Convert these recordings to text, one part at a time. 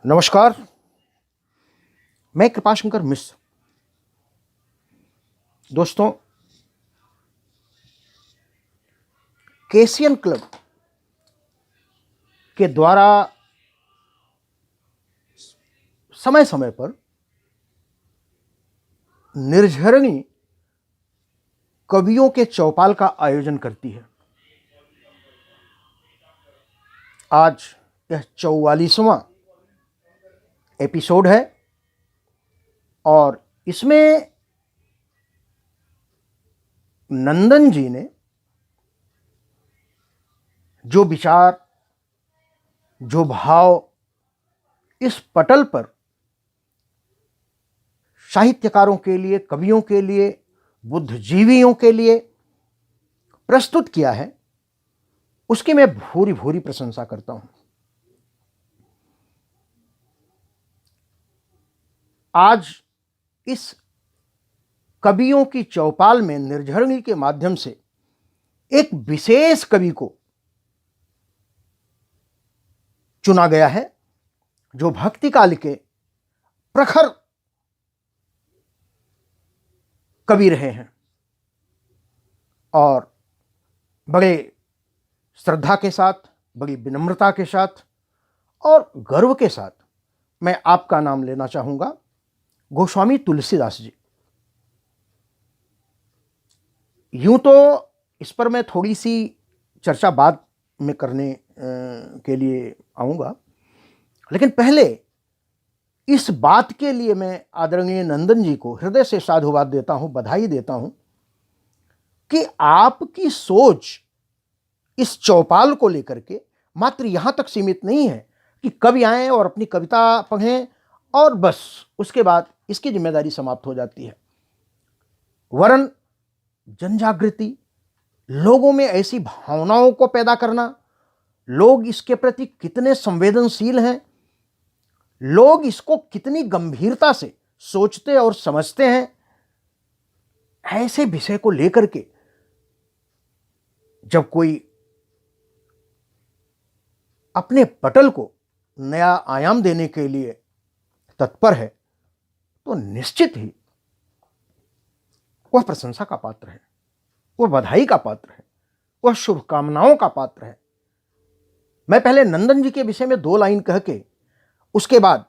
नमस्कार। मैं कृपाशंकर मिश्र। दोस्तों, केसियन क्लब के द्वारा समय समय पर निर्झरणी कवियों के चौपाल का आयोजन करती है। आज यह 44वां एपिसोड है और इसमें नंदन जी ने जो विचार, जो भाव इस पटल पर साहित्यकारों के लिए, कवियों के लिए, बुद्धिजीवियों के लिए प्रस्तुत किया है, उसकी मैं भूरी भूरी प्रशंसा करता हूं। आज इस कवियों की चौपाल में निर्झरणी के माध्यम से एक विशेष कवि को चुना गया है जो भक्ति काल के प्रखर कवि रहे हैं और बड़े श्रद्धा के साथ, बड़ी विनम्रता के साथ और गर्व के साथ मैं आपका नाम लेना चाहूंगा, गोस्वामी तुलसीदास जी। यूं तो इस पर मैं थोड़ी सी चर्चा बाद में करने के लिए आऊंगा, लेकिन पहले इस बात के लिए मैं आदरणीय नंदन जी को हृदय से साधुवाद देता हूं, बधाई देता हूं कि आपकी सोच इस चौपाल को लेकर के मात्र यहां तक सीमित नहीं है कि कवि आएं और अपनी कविता पढ़ें और बस उसके बाद इसकी जिम्मेदारी समाप्त हो जाती है, वरन जनजागृति, लोगों में ऐसी भावनाओं को पैदा करना, लोग इसके प्रति कितने संवेदनशील हैं, लोग इसको कितनी गंभीरता से सोचते और समझते हैं, ऐसे विषय को लेकर के जब कोई अपने पटल को नया आयाम देने के लिए तत्पर है तो निश्चित ही वह प्रशंसा का पात्र है, वह बधाई का पात्र है, वह शुभकामनाओं का पात्र है। मैं पहले नंदन जी के विषय में 2 लाइन कह के उसके बाद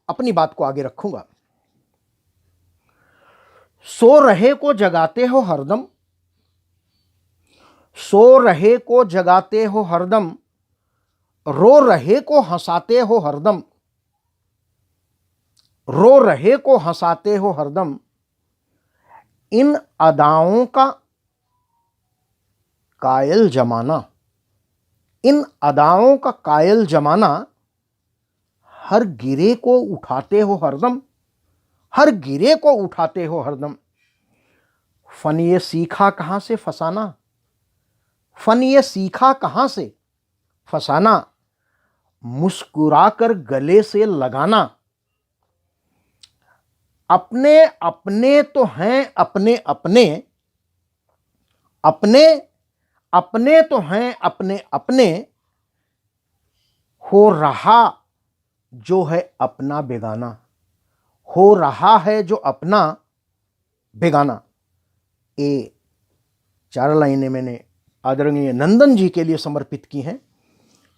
अपनी बात को आगे रखूंगा। सो रहे को जगाते हो हरदम, सो रहे को जगाते हो हरदम, रो रहे को हंसाते हो हरदम, रो रहे को हंसाते हो हरदम, इन अदाओं का कायल जमाना, इन अदाओं का कायल जमाना, हर गिरे को उठाते हो हरदम, हर गिरे को उठाते हो हरदम, फन ये सीखा कहां से फसाना, फन ये सीखा कहां से फसाना, मुस्कुराकर गले से लगाना, अपने अपने तो हैं अपने अपने, अपने अपने तो हैं अपने अपने, हो रहा जो है अपना बेगाना, हो रहा है जो अपना बेगाना। ये 4 लाइनें मैंने आदरणीय नंदन जी के लिए समर्पित की हैं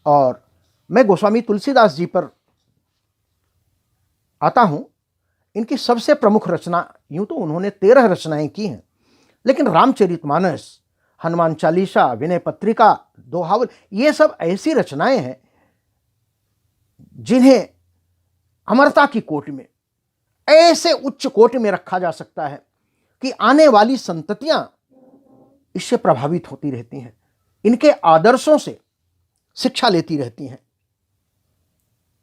और मैं गोस्वामी तुलसीदास जी पर आता हूं। इनकी सबसे प्रमुख रचना, यूं तो उन्होंने 13 रचनाएं की हैं, लेकिन रामचरितमानस, हनुमान चालीसा, विनय पत्रिका, दोहावल, ये सब ऐसी रचनाएं हैं जिन्हें अमरता की कोटि में, ऐसे उच्च कोटि में रखा जा सकता है कि आने वाली संततियां इससे प्रभावित होती रहती हैं, इनके आदर्शों से शिक्षा लेती रहती हैं।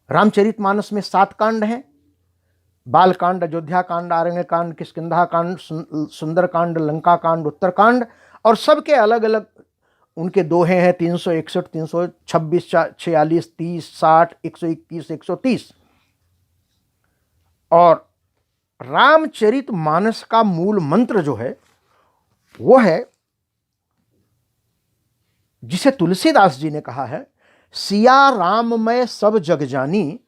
रामचरितमानस में 7 कांड हैं, बाल कांड, अयोध्या कांड, आरण्य कांड, किष्किंधा कांड, सुंदर कांड, लंका कांड, उत्तर कांड, और सबके अलग अलग उनके दोहे हैं, 361, 326, 46, 30, 60, 121, 130। और रामचरितमानस का मूल मंत्र जो है वो है जिसे तुलसीदास जी ने कहा है, सिया राम मैं सब जग जानी,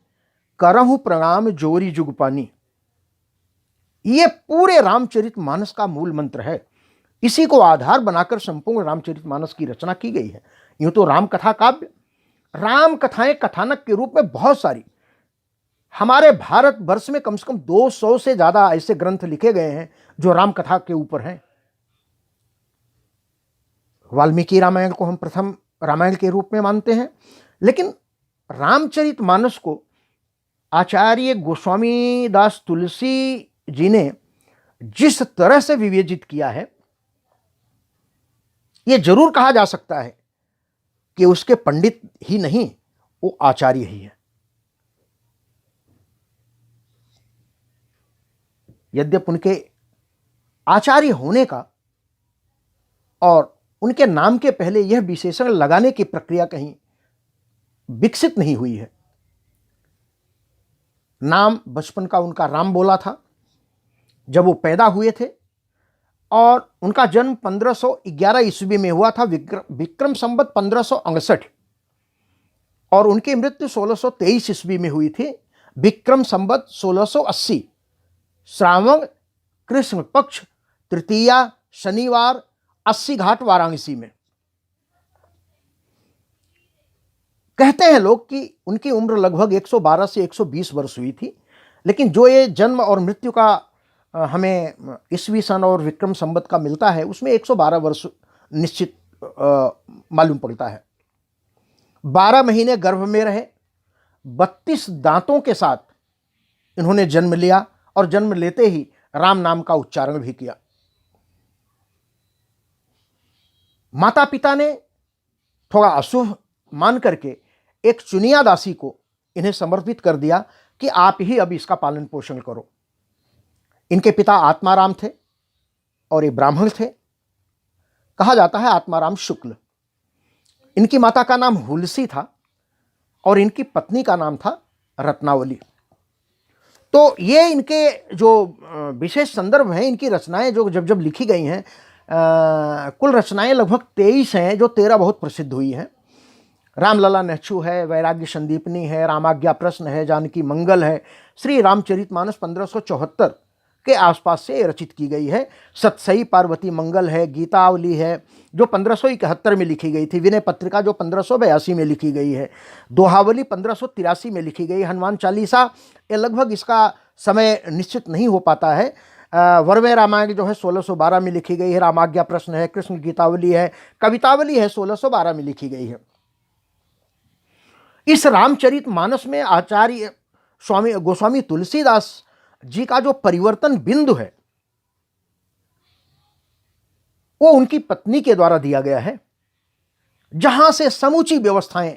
करहु प्रणाम जोरी जुगपानी, ये पूरे रामचरितमानस का मूल मंत्र है। इसी को आधार बनाकर संपूर्ण रामचरितमानस की रचना की गई है। यूं तो राम कथा काव्य, राम कथाएं कथानक के रूप में बहुत सारी, हमारे भारत वर्ष में कम से कम 200 से ज्यादा ऐसे ग्रंथ लिखे गए हैं जो राम कथा के ऊपर हैं। वाल्मीकि रामायण को हम प्रथम रामायण के रूप में मानते हैं, लेकिन रामचरितमानस को आचार्य गोस्वामी दास तुलसी जी ने जिस तरह से विवेचित किया है, यह जरूर कहा जा सकता है कि उसके पंडित ही नहीं, वो आचार्य ही है। यद्यप उनके आचार्य होने का और उनके नाम के पहले यह विशेषण लगाने की प्रक्रिया कहीं विकसित नहीं हुई है। नाम बचपन का उनका राम बोला था जब वो पैदा हुए थे, और उनका जन्म 1511 ईस्वी में हुआ था, विक्रम संवत 1559, और उनकी मृत्यु 1623 ईस्वी में हुई थी, विक्रम संवत 1680, श्रावण कृष्ण पक्ष तृतीया शनिवार 80 घाट वाराणसी में। कहते हैं लोग कि उनकी उम्र लगभग 112 से 120 वर्ष हुई थी, लेकिन जो ये जन्म और मृत्यु का हमें ईस्वी सन और विक्रम संवत का मिलता है, उसमें 112 वर्ष निश्चित मालूम पड़ता है। 12 महीने गर्भ में रहे, 32 दांतों के साथ इन्होंने जन्म लिया, और जन्म लेते ही राम नाम का उच्चारण भी किया। माता पिता ने थोड़ा अशुभ मान करके एक चुनिया दासी को इन्हें समर्पित कर दिया कि आप ही अब इसका पालन पोषण करो। इनके पिता आत्माराम थे और ये ब्राह्मण थे, कहा जाता है आत्माराम शुक्ल। इनकी माता का नाम हुलसी था और इनकी पत्नी का नाम था रत्नावली। तो ये इनके जो विशेष संदर्भ हैं, इनकी रचनाएं जो जब जब लिखी गई हैं, कुल रचनाएं लगभग 23 हैं, जो 13 बहुत प्रसिद्ध हुई हैं। रामलला नेच्छू है, वैराग्य संदीपनी है, रामाज्ञा प्रश्न है, जानकी मंगल है, श्री रामचरितमानस 1574 के आसपास से रचित की गई है। सतसई पार्वती मंगल है, गीतावली है जो 1571 में लिखी गई थी, विनय पत्रिका जो 1582 में लिखी गई है, दोहावली 1583 में लिखी गई, हनुमान चालीसा, ये लगभग इसका समय निश्चित नहीं हो पाता है। वर्वे रामायण जो है 1612 में लिखी गई है, रामाज्ञा प्रश्न है, कृष्ण गीतावली है, कवितावली है 1612 में लिखी गई है। इस रामचरितमानस में आचार्य गोस्वामी तुलसीदास जी का जो परिवर्तन बिंदु है वो उनकी पत्नी के द्वारा दिया गया है, जहां से समूची व्यवस्थाएं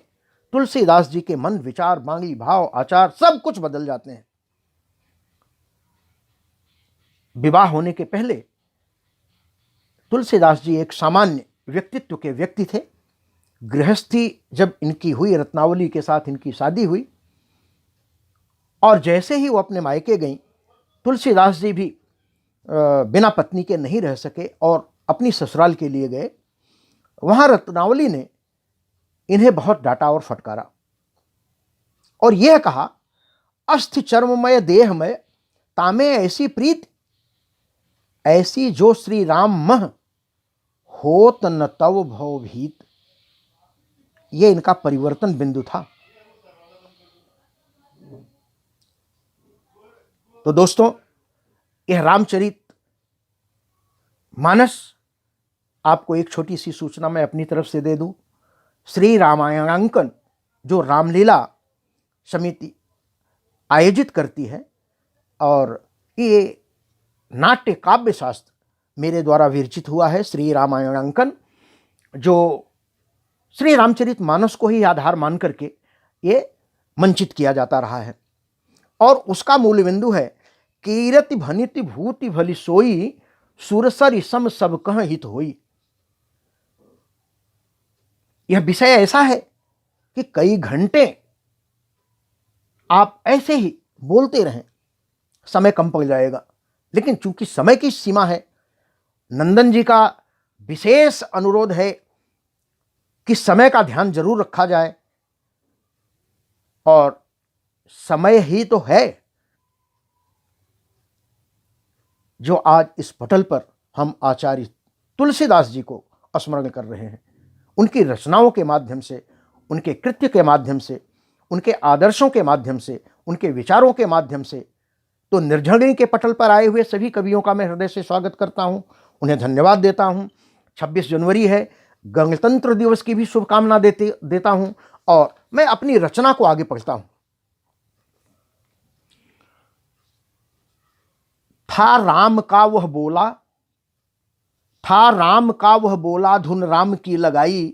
तुलसीदास जी के मन, विचार, वाणी, भाव, आचार सब कुछ बदल जाते हैं। विवाह होने के पहले तुलसीदास जी एक सामान्य व्यक्तित्व के व्यक्ति थे। गृहस्थी जब इनकी हुई, रत्नावली के साथ इनकी शादी हुई, और जैसे ही वो अपने मायके गईं, तुलसीदास जी भी बिना पत्नी के नहीं रह सके और अपनी ससुराल के लिए गए। वहां रत्नावली ने इन्हें बहुत डांटा और फटकारा और यह कहा, अस्थि चर्ममय देहमय तामे ऐसी प्रीत ऐसी जो श्री राम मह होत न तव भव भीत। ये इनका परिवर्तन बिंदु था। तो दोस्तों, यह रामचरित मानस, आपको एक छोटी सी सूचना मैं अपनी तरफ से दे दूं। श्री रामायणांकन जो रामलीला समिति आयोजित करती है, और ये नाट्य काव्य शास्त्र मेरे द्वारा विरचित हुआ है, श्री रामायणांकन, जो श्री रामचरितमानस को ही आधार मान करके ये मंचित किया जाता रहा है। और उसका मूल बिंदु है, कीरति भनिति भूति भली सोई सुरसर सम सब कह हित होई। यह विषय ऐसा है कि कई घंटे आप ऐसे ही बोलते रहें, समय कम पड़ जाएगा, लेकिन चूंकि समय की सीमा है, नंदन जी का विशेष अनुरोध है कि समय का ध्यान जरूर रखा जाए और समय ही तो है जो आज इस पटल पर हम आचार्य तुलसीदास जी को स्मरण कर रहे हैं। उनकी रचनाओं के माध्यम से, उनके कृत्य के माध्यम से, उनके आदर्शों के माध्यम से, उनके विचारों के माध्यम से। तो निर्झरिणी के पटल पर आए हुए सभी कवियों का मैं हृदय से स्वागत करता हूं, उन्हें धन्यवाद देता हूं। 26 जनवरी है, गणतंत्र दिवस की भी शुभकामना देता हूं और मैं अपनी रचना को आगे पढ़ता हूं। था राम का वह बोला, था राम का वह बोला, धुन राम की लगाई,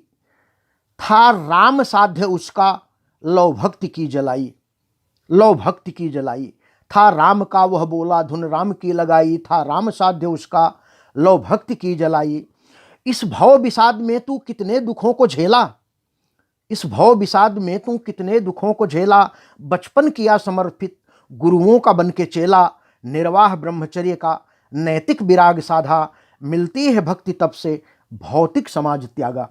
था राम साध्य उसका, लौ भक्ति की जलाई, लौ भक्ति की जलाई। था राम का वह बोला, धुन राम की लगाई, था राम साध्य उसका, लौ भक्ति की जलाई। इस भव विषाद में तू कितने दुखों को झेला, इस भव विषाद में तू कितने दुखों को झेला, बचपन किया समर्पित गुरुओं का बन के चेला, निर्वाह ब्रह्मचर्य का नैतिक विराग साधा, मिलती है भक्ति तब से भौतिक समाज त्यागा।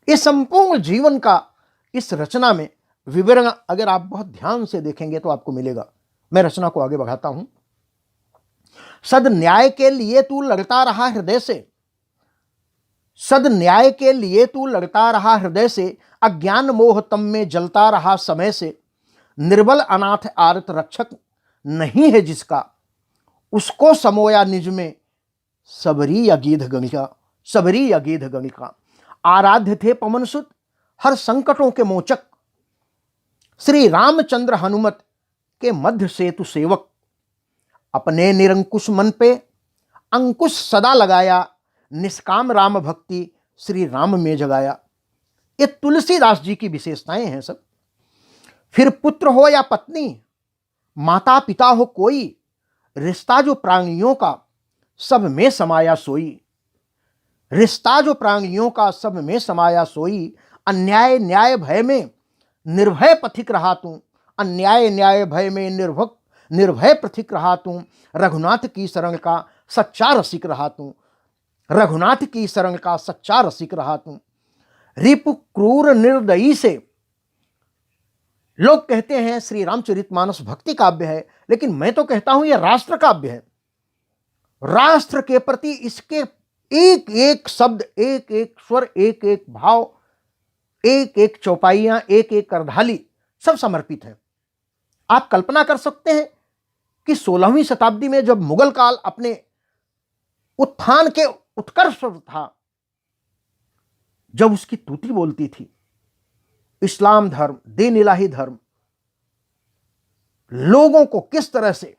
इस संपूर्ण जीवन का इस रचना में विवरण अगर आप बहुत ध्यान से देखेंगे तो आपको मिलेगा। मैं रचना को आगे बढ़ाता हूं। सद न्याय के लिए तू लड़ता रहा हृदय से, सद न्याय के लिए तू लड़ता रहा हृदय से, अज्ञान मोह तम में जलता रहा समय से, निर्बल अनाथ आरत रक्षक नहीं है जिसका, उसको समोया निज में सबरी अगीध गणिका, सबरी अगीध गणिका। आराध्य थे पवन सुत हर संकटों के मोचक, श्री रामचंद्र हनुमत के मध्य सेतु सेवक, अपने निरंकुश मन पे अंकुश सदा लगाया, निष्काम राम भक्ति श्री राम में जगाया। ये तुलसीदास जी की विशेषताएं हैं सब। फिर पुत्र हो या पत्नी, माता पिता हो कोई, रिश्ता जो प्राणियों का सब में समाया सोई, रिश्ता जो प्राणियों का सब में समाया सोई। अन्याय न्याय भय में निर्भय पथिक रहा तू, अन्याय न्याय भय में निर्भय पथिक रहा तू, रघुनाथ की शरण का सच्चा रसिक रहा तू, रघुनाथ की शरण का सच्चा रसिक रहा तू। रिपु क्रूर निर्दयी से, लोग कहते हैं श्री रामचरितमानस भक्ति काव्य है, लेकिन मैं तो कहता हूं यह राष्ट्र काव्य है। राष्ट्र के प्रति इसके एक एक शब्द, एक एक स्वर, एक एक भाव, एक एक चौपाइयां, एक एक करधाली सब समर्पित है। आप कल्पना कर सकते हैं कि 16वीं शताब्दी में जब मुगल काल अपने उत्थान के उत्कर्ष पर था, जब उसकी तूती बोलती थी, इस्लाम धर्म, दीन इलाही धर्म लोगों को किस तरह से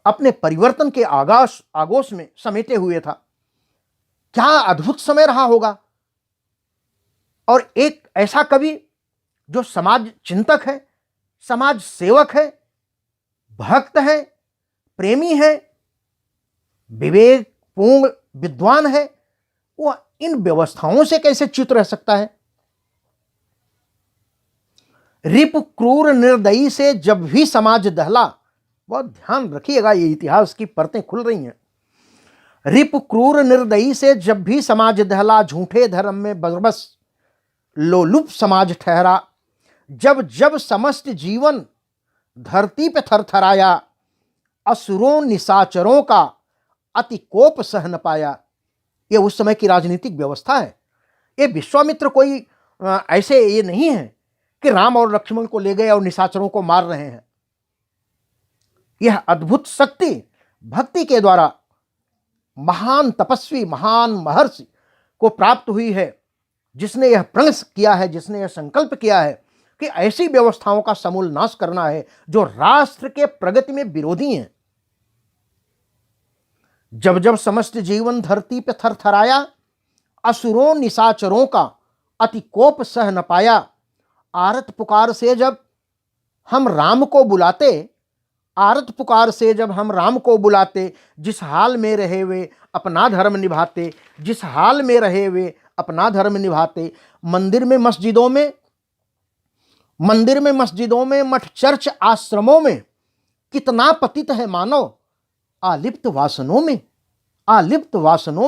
अपने परिवर्तन के आगोश में समेटे हुए था, क्या अद्भुत समय रहा होगा। और एक ऐसा कवि जो समाज चिंतक है, समाज सेवक है, भक्त है, प्रेमी है, विवेकपूर्ण विद्वान है, वह इन व्यवस्थाओं से कैसे च्युत रह सकता है। रिपु क्रूर निर्दयी से जब भी समाज दहला, बहुत ध्यान रखिएगा, ये इतिहास की परतें खुल रही हैं। रिपु क्रूर निर्दयी से जब भी समाज दहला, झूठे धर्म में बरबस लोलुप समाज ठहरा। जब जब समस्त जीवन धरती पे थरथराया, असुरों निशाचरों का अति कोप सह न पाया। ये उस समय की राजनीतिक व्यवस्था है। ये विश्वामित्र कोई ऐसे ये नहीं है कि राम और लक्ष्मण को ले गए और निशाचरों को मार रहे हैं। यह अद्भुत शक्ति भक्ति के द्वारा महान तपस्वी, महान महर्षि को प्राप्त हुई है, जिसने यह प्रण किया है, जिसने यह संकल्प किया है कि ऐसी व्यवस्थाओं का समूल नाश करना है जो राष्ट्र के प्रगति में विरोधी हैं। जब जब समस्त जीवन धरती पे थरथराया, असुरों निशाचरों का अति कोप सह न पाया। आरत पुकार से जब हम राम को बुलाते, आरत पुकार से जब हम राम को बुलाते, जिस हाल में रहे वे अपना धर्म निभाते, जिस हाल में रहे वे अपना धर्म निभाते। मंदिर में मस्जिदों में मठ चर्च आश्रमों में कितना पतित है मानव, आलिप्त वासनों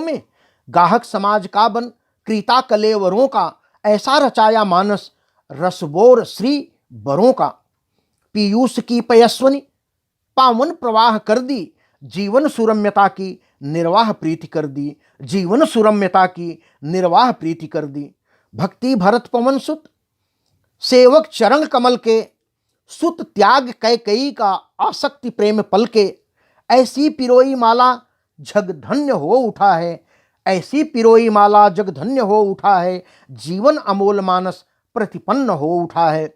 में। गाहक समाज का बन क्रीता कलेवरों का, ऐसा रचाया मानस रसबोर श्री बरों का। पीयूष की पयस्वनी पावन प्रवाह कर दी, जीवन सुरम्यता की निर्वाह प्रीति कर दी, जीवन सुरम्यता की निर्वाह प्रीति कर दी। भक्ति भरत पवन सुत सेवक चरण कमल के, सुत त्याग कैकेयी का आसक्ति प्रेम पल के, ऐसी पिरोई माला जग धन्य हो उठा है, ऐसी पिरोई माला जग धन्य हो उठा है, जीवन अमोल मानस प्रतिपन्न हो उठा है।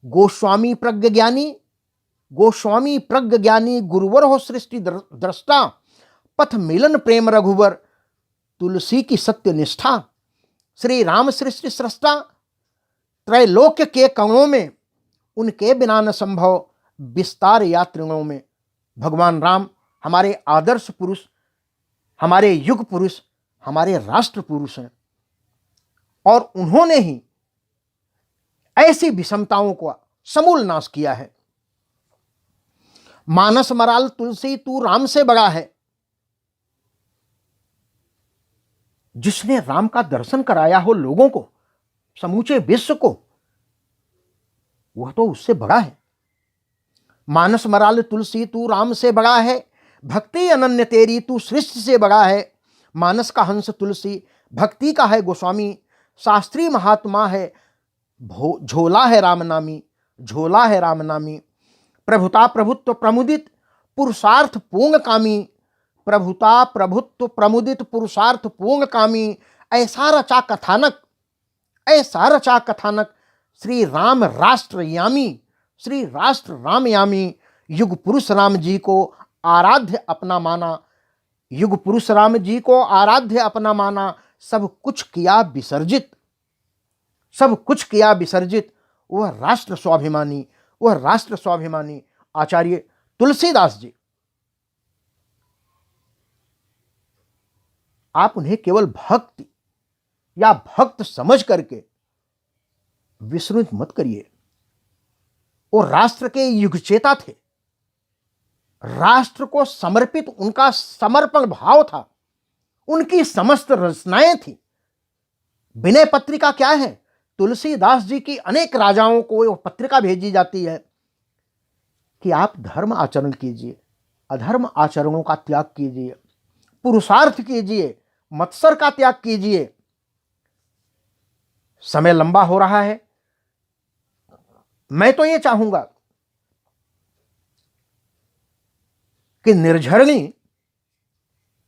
गोस्वामी प्रज्ञ ज्ञानी, गोस्वामी प्रज्ञ ज्ञानी गुरुवर हो सृष्टि दृष्टा, पथ मिलन प्रेम रघुवर तुलसी की सत्य निष्ठा। श्री राम सृष्टि सृष्टा, त्रैलोक्य के कणों में उनके बिना न संभव, विस्तार यात्रियों में। भगवान राम हमारे आदर्श पुरुष, हमारे युग पुरुष, हमारे राष्ट्र पुरुष हैं, और उन्होंने ही ऐसी विषमताओं को समूल नाश किया है। मानस मराल तुलसी तू राम से बड़ा है, जिसने राम का दर्शन कराया हो लोगों को, समूचे विश्व को, वह तो उससे बड़ा है। मानस मराल तुलसी तू राम से बड़ा है, भक्ति अनन्य तेरी तू सृष्टि से बड़ा है। मानस का हंस तुलसी, भक्ति का है गोस्वामी, शास्त्री महात्मा है, झोला है राम नामी, झोला है राम नामी। प्रभुता प्रभुत्व प्रमुदित पुरुषार्थ पूर्ण कामी, प्रभुता प्रभुत्व प्रमुदित पुरुषार्थ पूर्ण कामी। ऐसा रचा कथानक, ऐसा रचा कथानक, श्री राम राष्ट्र यामी, श्री राष्ट्र राम यामी। युग पुरुष राम जी को आराध्य अपना माना, युग पुरुष राम जी को आराध्य अपना माना। सब कुछ किया विसर्जित, सब कुछ किया विसर्जित, वह राष्ट्र स्वाभिमानी, वह राष्ट्र स्वाभिमानी आचार्य तुलसीदास जी। आप उन्हें केवल भक्ति या भक्त समझ करके विस्मृत मत करिए। वो राष्ट्र के युगचेता थे, राष्ट्र को समर्पित उनका समर्पण भाव था, उनकी समस्त रचनाएं थी। विनय पत्रिका क्या है? तुलसीदास जी की अनेक राजाओं को यह पत्रिका भेजी जाती है कि आप धर्म आचरण कीजिए, अधर्म आचरणों का त्याग कीजिए, पुरुषार्थ कीजिए, मत्सर का त्याग कीजिए। समय लंबा हो रहा है, मैं तो ये चाहूंगा कि निर्झरणी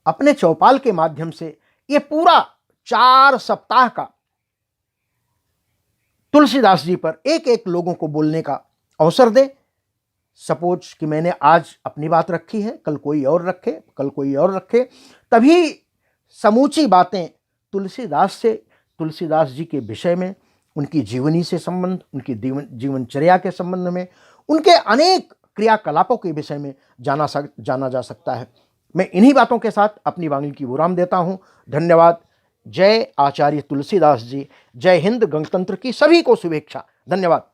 अपने चौपाल के माध्यम से ये पूरा 4 सप्ताह का तुलसीदास जी पर एक एक लोगों को बोलने का अवसर दे। सपोज कि मैंने आज अपनी बात रखी है, कल कोई और रखे, कल कोई और रखे, तभी समूची बातें तुलसीदास से, तुलसीदास जी के विषय में, उनकी जीवनी से संबंध, उनकी जीवनचर्या के संबंध में, उनके अनेक क्रियाकलापों के विषय में जाना जा सकता है। मैं इन्हीं बातों के साथ अपनी वाणी की विराम देता हूं। धन्यवाद। जय आचार्य तुलसीदास जी। जय हिंद। गणतंत्र की सभी को शुभेच्छा। धन्यवाद।